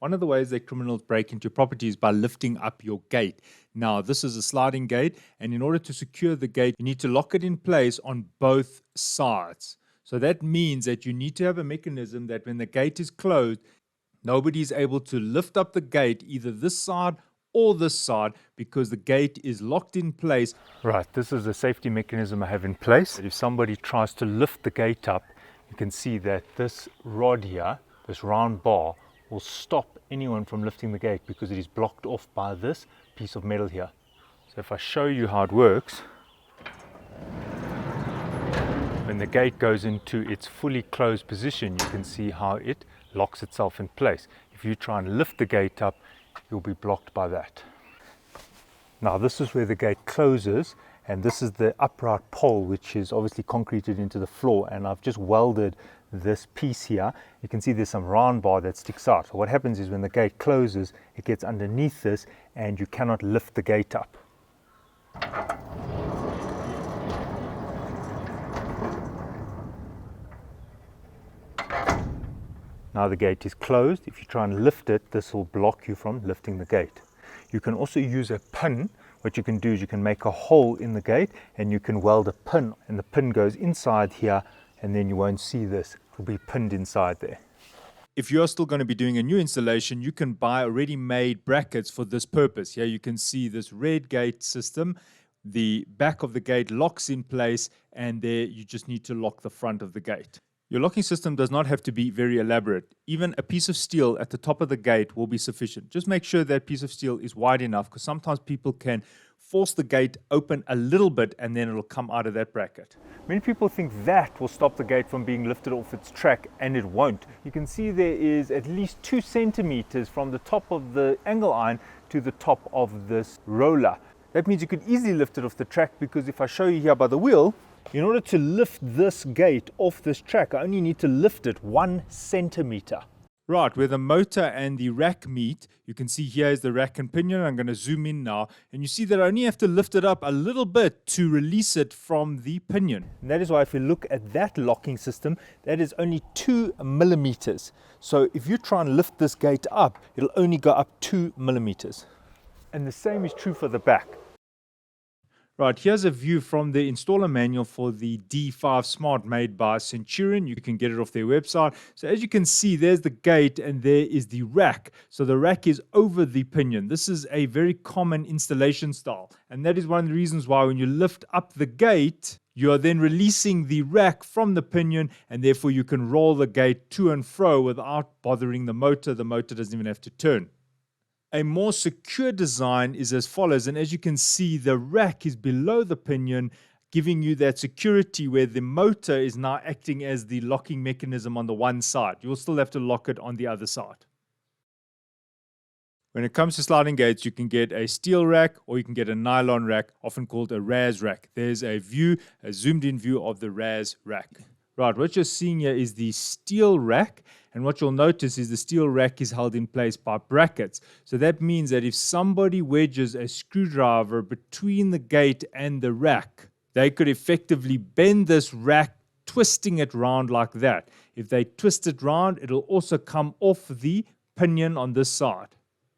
One of the ways that criminals break into property is by lifting up your gate. Now, this is a sliding gate, and in order to secure the gate, you need to lock it in place on both sides. So that means that you need to have a mechanism that when the gate is closed, nobody is able to lift up the gate, either this side or this side, because the gate is locked in place. Right, this is the safety mechanism I have in place. If somebody tries to lift the gate up, you can see that this rod here, this round bar, will stop anyone from lifting the gate because it is blocked off by this piece of metal here. So if I show you how it works, when the gate goes into its fully closed position, you can see how it locks itself in place. If you try and lift the gate up, you'll be blocked by that. Now this is where the gate closes, and this is the upright pole, which is obviously concreted into the floor, and I've just welded this piece here. You can see there's some round bar that sticks out. So what happens is when the gate closes, it gets underneath this and you cannot lift the gate up. Now the gate is closed. If you try and lift it, this will block you from lifting the gate. You can also use a pin. What you can do is you can make a hole in the gate and you can weld a pin, and the pin goes inside here, and then you won't see this. It will be pinned inside there. If you're still going to be doing a new installation, you can buy already made brackets for this purpose. Here you can see this red gate system. The back of the gate locks in place, and there you just need to lock the front of the gate. Your locking system does not have to be very elaborate. Even a piece of steel at the top of the gate will be sufficient. Just make sure that piece of steel is wide enough, because sometimes people can force the gate open a little bit and then it'll come out of that bracket. Many people think that will stop the gate from being lifted off its track, and it won't. You can see there is at least 2 centimeters from the top of the angle iron to the top of this roller. That means you could easily lift it off the track, because if I show you here by the wheel, in order to lift this gate off this track, I only need to lift it 1 centimeter. Right, where the motor and the rack meet, you can see here is the rack and pinion. I'm going to zoom in now, and you see that I only have to lift it up a little bit to release it from the pinion. And that is why if you look at that locking system, that is only 2 millimeters. So if you try and lift this gate up, it'll only go up 2 millimeters. And the same is true for the back. Right, here's a view from the installer manual for the D5 Smart made by Centurion. You can get it off their website. So as you can see, there's the gate and there is the rack. So the rack is over the pinion. This is a very common installation style. And that is one of the reasons why when you lift up the gate, you are then releasing the rack from the pinion, and therefore you can roll the gate to and fro without bothering the motor. The motor doesn't even have to turn. A more secure design is as follows, and as you can see, the rack is below the pinion, giving you that security where the motor is now acting as the locking mechanism on the one side. You'll still have to lock it on the other side. When it comes to sliding gates, you can get a steel rack or you can get a nylon rack, often called a RAS rack. There's a zoomed in view of the RAS rack. Right, what you're seeing here is the steel rack, and what you'll notice is the steel rack is held in place by brackets. So that means that if somebody wedges a screwdriver between the gate and the rack, they could effectively bend this rack, twisting it round like that. If they twist it round, it'll also come off the pinion on this side.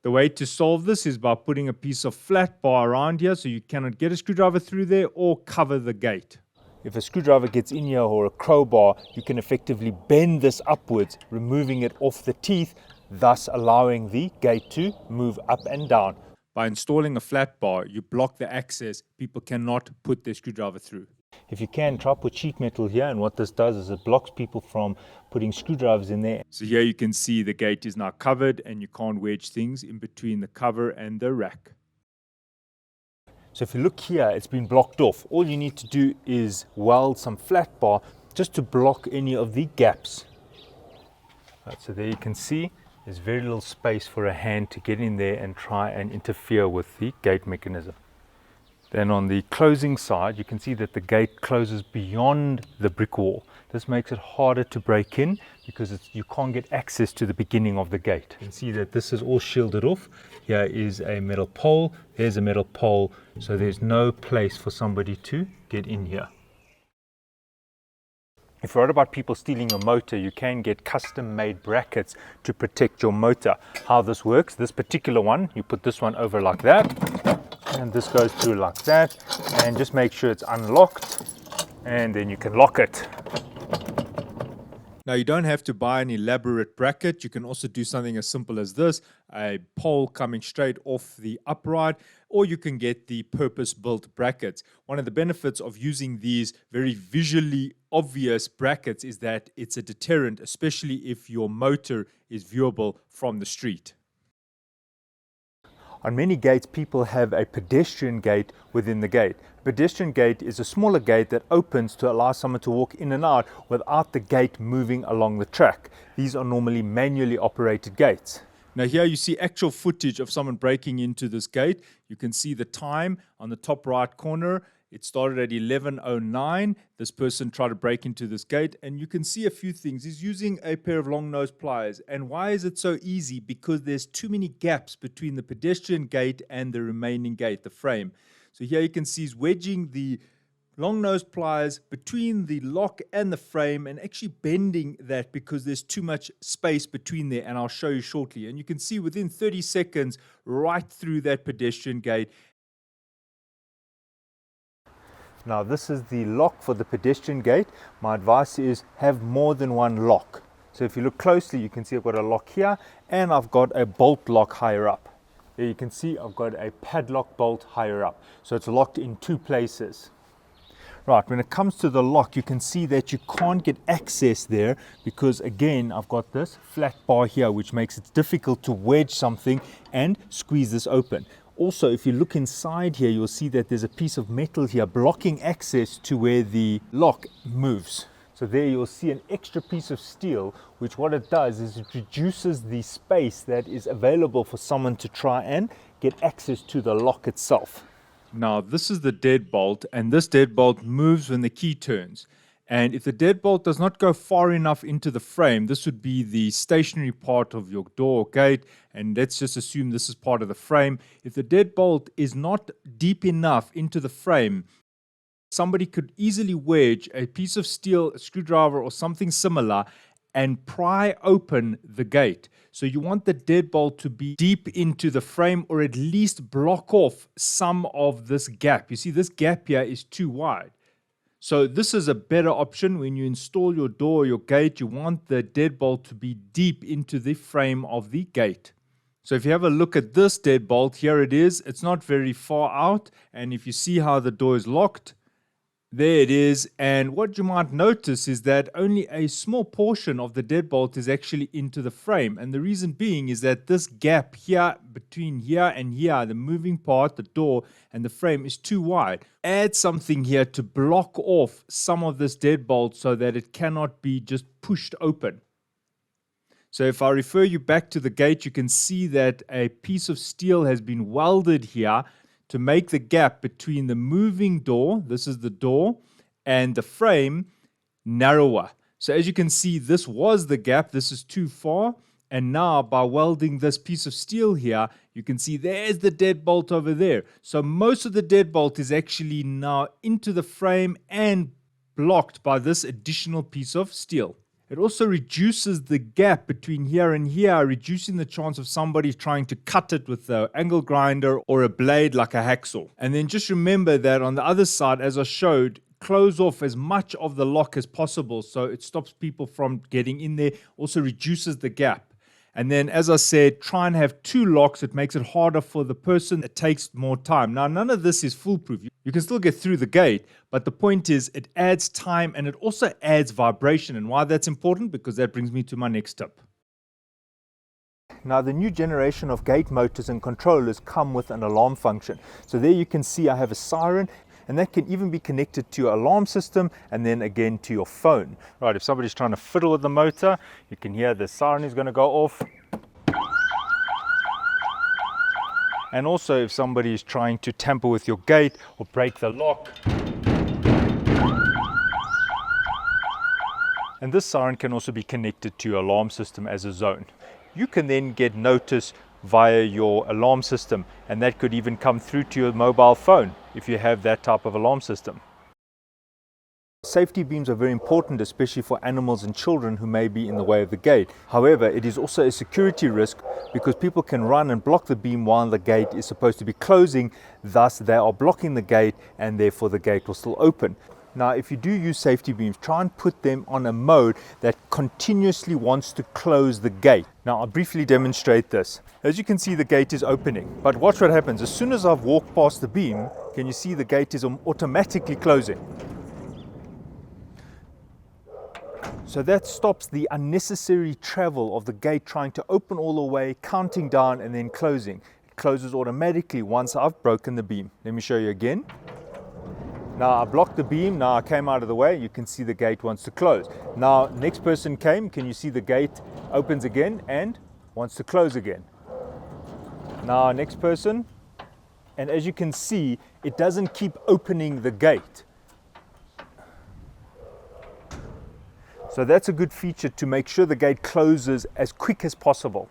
The way to solve this is by putting a piece of flat bar around here so you cannot get a screwdriver through there, or cover the gate. If a screwdriver gets in here or a crowbar, you can effectively bend this upwards, removing it off the teeth, thus allowing the gate to move up and down. By installing a flat bar, you block the access. People cannot put their screwdriver through. If you can, try put sheet metal here, and what this does is it blocks people from putting screwdrivers in there. So here you can see the gate is now covered and you can't wedge things in between the cover and the rack. So if you look here, it's been blocked off. All you need to do is weld some flat bar just to block any of the gaps. Right, so there you can see there's very little space for a hand to get in there and try and interfere with the gate mechanism. Then on the closing side, you can see that the gate closes beyond the brick wall. This makes it harder to break in because you can't get access to the beginning of the gate. You can see that this is all shielded off. Here is a metal pole, there's a metal pole, so there's no place for somebody to get in here. If you're worried about people stealing your motor, you can get custom-made brackets to protect your motor. How this works, this particular one, you put this one over like that, and this goes through like that, and just make sure it's unlocked, and then you can lock it. Now, you don't have to buy an elaborate bracket. You can also do something as simple as this, a pole coming straight off the upright, or you can get the purpose-built brackets. One of the benefits of using these very visually obvious brackets is that it's a deterrent, especially if your motor is viewable from the street. On many gates, people have a pedestrian gate within the gate. A pedestrian gate is a smaller gate that opens to allow someone to walk in and out without the gate moving along the track. These are normally manually operated gates. Now here you see actual footage of someone breaking into this gate. You can see the time on the top right corner. It started at 11:09. This person tried to break into this gate, and you can see a few things. He's using a pair of long nose pliers. And why is it so easy? Because there's too many gaps between the pedestrian gate and the remaining gate, the frame. So here you can see he's wedging the long nose pliers between the lock and the frame and actually bending that because there's too much space between there, and I'll show you shortly. And you can see within 30 seconds right through that pedestrian gate. Now this is the lock for the pedestrian gate. My advice is have more than one lock. So if you look closely, you can see I've got a lock here and I've got a bolt lock higher up. There you can see I've got a padlock bolt higher up. So it's locked in two places. Right, when it comes to the lock, you can see that you can't get access there because again, I've got this flat bar here, which makes it difficult to wedge something and squeeze this open. Also, if you look inside here, you'll see that there's a piece of metal here blocking access to where the lock moves. So there you'll see an extra piece of steel, which what it does is it reduces the space that is available for someone to try and get access to the lock itself. Now, this is the deadbolt, and this deadbolt moves when the key turns. And if the deadbolt does not go far enough into the frame, this would be the stationary part of your door or gate, and let's just assume this is part of the frame. If the deadbolt is not deep enough into the frame, somebody could easily wedge a piece of steel, a screwdriver, or something similar and pry open the gate. So you want the deadbolt to be deep into the frame or at least block off some of this gap. You see, this gap here is too wide. So this is a better option when you install your door or your gate. You want the deadbolt to be deep into the frame of the gate. So if you have a look at this deadbolt, here it is. It's not very far out. And if you see how the door is locked, there it is. And what you might notice is that only a small portion of the deadbolt is actually into the frame. And the reason being is that this gap here, between here and here, the moving part, the door and the frame is too wide. Add something here to block off some of this deadbolt so that it cannot be just pushed open. So if I refer you back to the gate, you can see that a piece of steel has been welded here to make the gap between the moving door, this is the door, and the frame narrower. So as you can see, this was the gap, this is too far, and now by welding this piece of steel here, you can see there's the deadbolt over there. So most of the deadbolt is actually now into the frame and blocked by this additional piece of steel. It also reduces the gap between here and here, reducing the chance of somebody trying to cut it with an angle grinder or a blade like a hacksaw. And then just remember that on the other side, as I showed, close off as much of the lock as possible so it stops people from getting in there, also reduces the gap. And then, as I said, try and have two locks. It makes it harder for the person. It takes more time. Now, none of this is foolproof. You can still get through the gate, but the point is it adds time and it also adds vibration. And why that's important? Because that brings me to my next tip. Now the new generation of gate motors and controllers come with an alarm function. So there you can see I have a siren, and that can even be connected to your alarm system and then again to your phone. Right, if somebody's trying to fiddle with the motor, you can hear the siren is going to go off. And also if somebody is trying to tamper with your gate or break the lock. And this siren can also be connected to your alarm system as a zone. You can then get notice via your alarm system, and that could even come through to your mobile phone if you have that type of alarm system. Safety beams are very important, especially for animals and children who may be in the way of the gate. However, it is also a security risk because people can run and block the beam while the gate is supposed to be closing. Thus, they are blocking the gate and therefore the gate will still open. Now, if you do use safety beams, try and put them on a mode that continuously wants to close the gate. Now, I'll briefly demonstrate this. As you can see, the gate is opening. But watch what happens. As soon as I've walked past the beam, can you see the gate is automatically closing? So that stops the unnecessary travel of the gate trying to open all the way, counting down and then closing. It closes automatically once I've broken the beam. Let me show you again. Now I blocked the beam, now I came out of the way, you can see the gate wants to close. Now next person came, can you see the gate opens again and wants to close again. Now next person, and as you can see, it doesn't keep opening the gate. So that's a good feature to make sure the gate closes as quick as possible.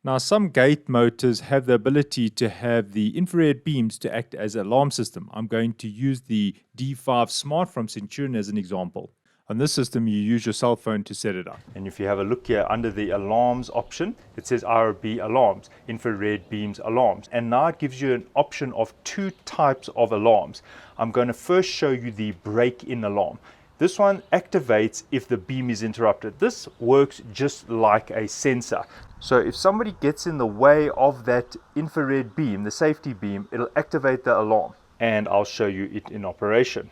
Now, some gate motors have the ability to have the infrared beams to act as an alarm system. I'm going to use the D5 Smart from Centurion as an example. On this system, you use your cell phone to set it up. And if you have a look here under the alarms option, it says IRB alarms, infrared beams alarms. And now it gives you an option of 2 types of alarms. I'm going to first show you the break-in alarm. This one activates if the beam is interrupted. This works just like a sensor. So if somebody gets in the way of that infrared beam, the safety beam, it'll activate the alarm. And I'll show you it in operation.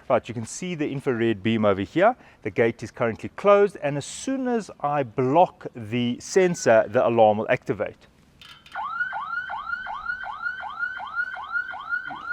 Right, you can see the infrared beam over here. The gate is currently closed, and as soon as I block the sensor, the alarm will activate.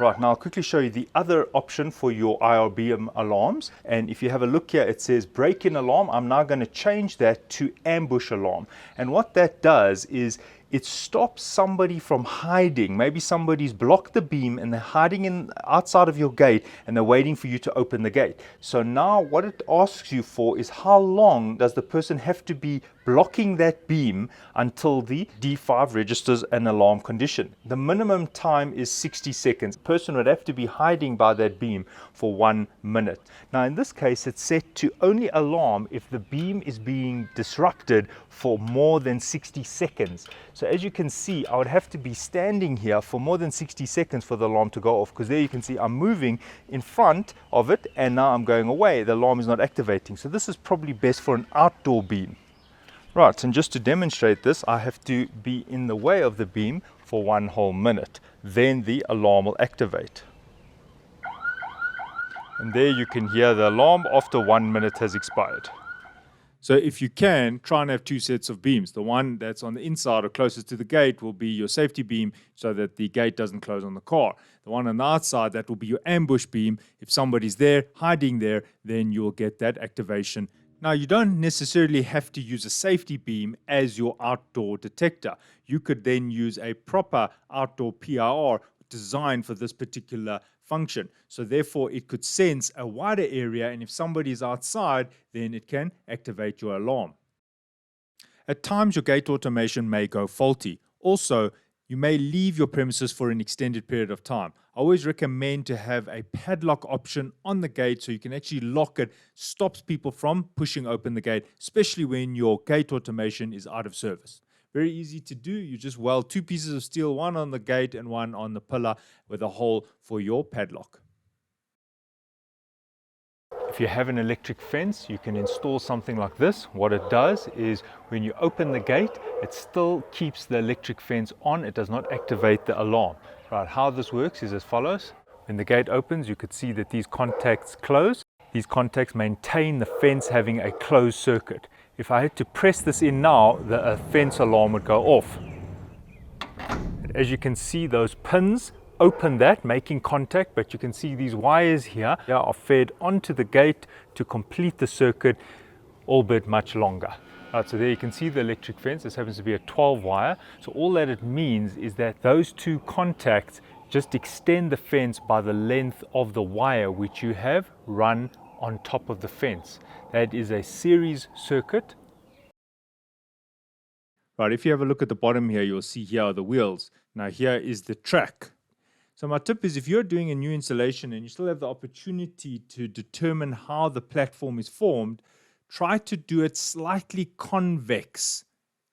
Right, now I'll quickly show you the other option for your IRB alarms. And if you have a look here, it says break-in alarm. I'm now going to change that to ambush alarm. And what that does is it stops somebody from hiding. Maybe somebody's blocked the beam and they're hiding outside of your gate and they're waiting for you to open the gate. So now what it asks you for is how long does the person have to be blocking that beam until the D5 registers an alarm condition. The minimum time is 60 seconds. The person would have to be hiding by that beam for 1 minute. Now in this case, it's set to only alarm if the beam is being disrupted for more than 60 seconds. So as you can see, I would have to be standing here for more than 60 seconds for the alarm to go off, because there you can see I'm moving in front of it and now I'm going away. The alarm is not activating. So this is probably best for an outdoor beam. Right, and just to demonstrate this, I have to be in the way of the beam for 1 whole minute. Then the alarm will activate. And there you can hear the alarm after 1 minute has expired. So if you can, try and have 2 sets of beams. The one that's on the inside or closest to the gate will be your safety beam so that the gate doesn't close on the car. The one on the outside, that will be your ambush beam. If somebody's there, hiding there, then you'll get that activation. Now, you don't necessarily have to use a safety beam as your outdoor detector. You could then use a proper outdoor PIR designed for this particular function. So therefore, it could sense a wider area, and if somebody is outside, then it can activate your alarm. At times, your gate automation may go faulty. Also, you may leave your premises for an extended period of time. I always recommend to have a padlock option on the gate so you can actually lock it, stops people from pushing open the gate, especially when your gate automation is out of service. Very easy to do. You just weld 2 pieces of steel, one on the gate and one on the pillar with a hole for your padlock. If you have an electric fence, you can install something like this. What it does is when you open the gate, it still keeps the electric fence on. It does not activate the alarm. Right, how this works is as follows. When the gate opens, you could see that these contacts close. These contacts maintain the fence having a closed circuit. If I had to press this in now, the fence alarm would go off. As you can see, those pins open that, making contact, but you can see these wires here are fed onto the gate to complete the circuit, albeit much longer. Right, so there you can see the electric fence. This happens to be a 12 wire. So all that it means is that those 2 contacts just extend the fence by the length of the wire which you have run on top of the fence. That is a series circuit. Right, if you have a look at the bottom here, you'll see here are the wheels. Now here is the track. So my tip is if you're doing a new installation and you still have the opportunity to determine how the platform is formed, try to do it slightly convex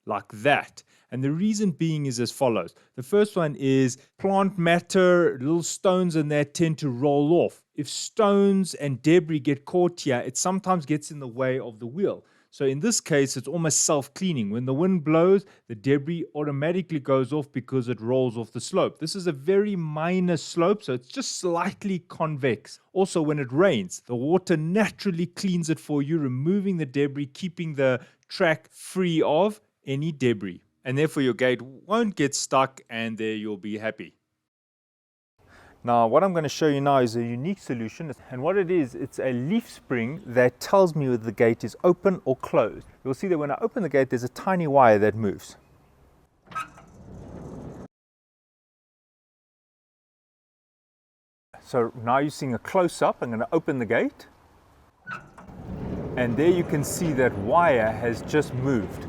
like that. And the reason being is as follows. The first one is plant matter, little stones in there tend to roll off. If stones and debris get caught here, it sometimes gets in the way of the wheel. So in this case, it's almost self-cleaning. When the wind blows, the debris automatically goes off because it rolls off the slope. This is a very minor slope, so it's just slightly convex. Also, when it rains, the water naturally cleans it for you, removing the debris, keeping the track free of any debris. And therefore your gate won't get stuck and there you'll be happy. Now what I'm going to show you now is a unique solution, and what it is, it's a leaf spring that tells me whether the gate is open or closed. You'll see that when I open the gate there's a tiny wire that moves. So now you're seeing a close-up. I'm going to open the gate and there you can see that wire has just moved.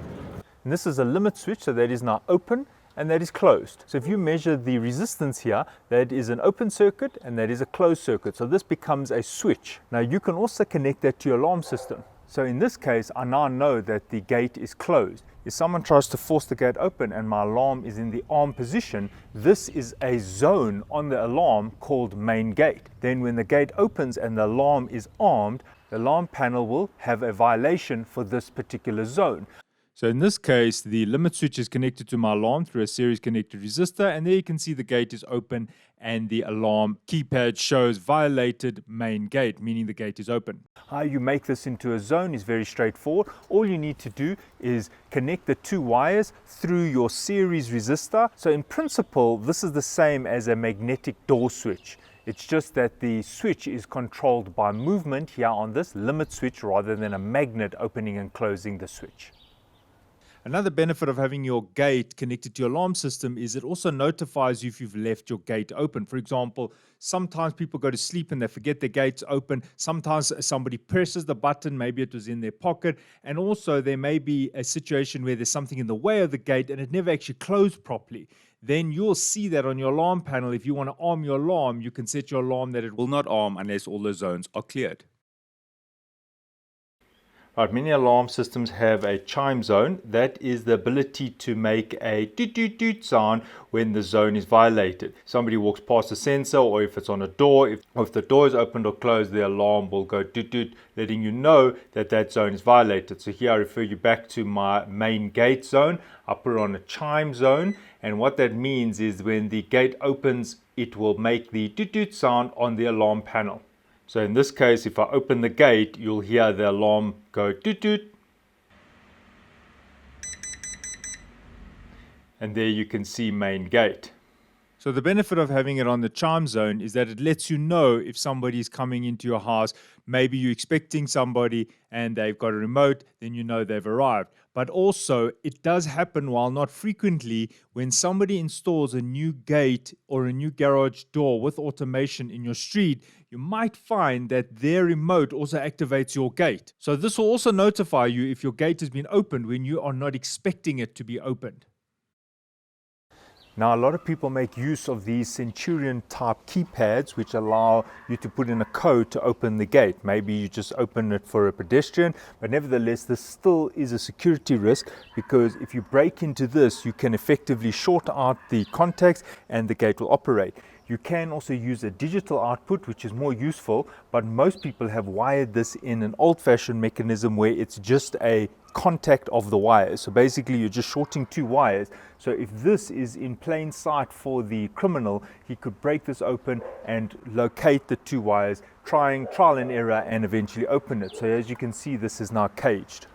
And this is a limit switch, so that is now open and that is closed. So if you measure the resistance here, that is an open circuit and that is a closed circuit. So this becomes a switch. Now you can also connect that to your alarm system. So in this case, I now know that the gate is closed. If someone tries to force the gate open and my alarm is in the arm position, this is a zone on the alarm called main gate. Then when the gate opens and the alarm is armed, the alarm panel will have a violation for this particular zone. So in this case, the limit switch is connected to my alarm through a series connected resistor, and there you can see the gate is open and the alarm keypad shows violated main gate, meaning the gate is open. How you make this into a zone is very straightforward. All you need to do is connect the two wires through your series resistor. So in principle, this is the same as a magnetic door switch. It's just that the switch is controlled by movement here on this limit switch rather than a magnet opening and closing the switch. Another benefit of having your gate connected to your alarm system is it also notifies you if you've left your gate open. For example, sometimes people go to sleep and they forget their gate's open. Sometimes somebody presses the button, maybe it was in their pocket. And also there may be a situation where there's something in the way of the gate and it never actually closed properly. Then you'll see that on your alarm panel. If you want to arm your alarm, you can set your alarm that it will not arm unless all the zones are cleared. Right, many alarm systems have a chime zone. That is the ability to make a doot doot doot sound when the zone is violated. Somebody walks past a sensor, or if it's on a door, if the door is opened or closed, the alarm will go doot doot, letting you know that that zone is violated. So here I refer you back to my main gate zone. I put it on a chime zone, and what that means is when the gate opens, it will make the doot doot sound on the alarm panel. So in this case, if I open the gate, you'll hear the alarm go toot toot. And there you can see main gate. So the benefit of having it on the chime zone is that it lets you know if somebody is coming into your house. Maybe you're expecting somebody and they've got a remote, then you know they've arrived. But also, it does happen, while not frequently, when somebody installs a new gate or a new garage door with automation in your street, you might find that their remote also activates your gate. So this will also notify you if your gate has been opened when you are not expecting it to be opened. Now, a lot of people make use of these Centurion type keypads, which allow you to put in a code to open the gate. Maybe you just open it for a pedestrian, but nevertheless, this still is a security risk, because if you break into this, you can effectively short out the contacts and the gate will operate. You can also use a digital output, which is more useful, but most people have wired this in an old-fashioned mechanism where it's just a contact of the wires. So basically you're just shorting two wires. So if this is in plain sight for the criminal, he could break this open and locate the two wires, trying trial and error, and eventually open it. So as you can see, this is now caged.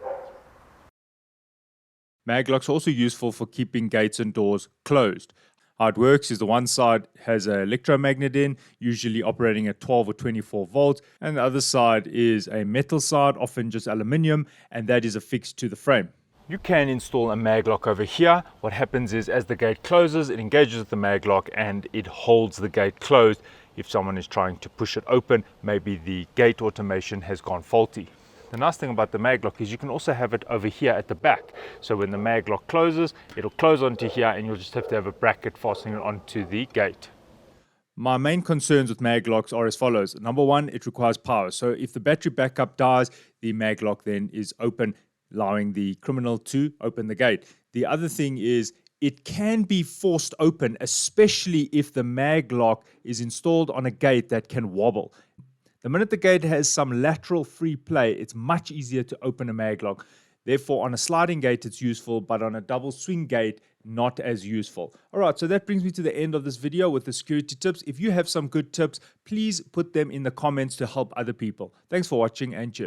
Maglocks are also useful for keeping gates and doors closed. How it works is the one side has an electromagnet in, usually operating at 12 or 24 volts, and the other side is a metal side, often just aluminium, and that is affixed to the frame. You can install a maglock over here. What happens is, as the gate closes, it engages with the maglock and it holds the gate closed. If someone is trying to push it open, maybe the gate automation has gone faulty. The nice thing about the maglock is you can also have it over here at the back. So when the maglock closes, it'll close onto here and you'll just have to have a bracket fastening it onto the gate. My main concerns with maglocks are as follows. Number one, it requires power. So if the battery backup dies, the maglock then is open, allowing the criminal to open the gate. The other thing is it can be forced open, especially if the maglock is installed on a gate that can wobble. The minute the gate has some lateral free play, it's much easier to open a maglock. Therefore, on a sliding gate, it's useful, but on a double swing gate, not as useful. All right, so that brings me to the end of this video with the security tips. If you have some good tips, please put them in the comments to help other people. Thanks for watching and cheers.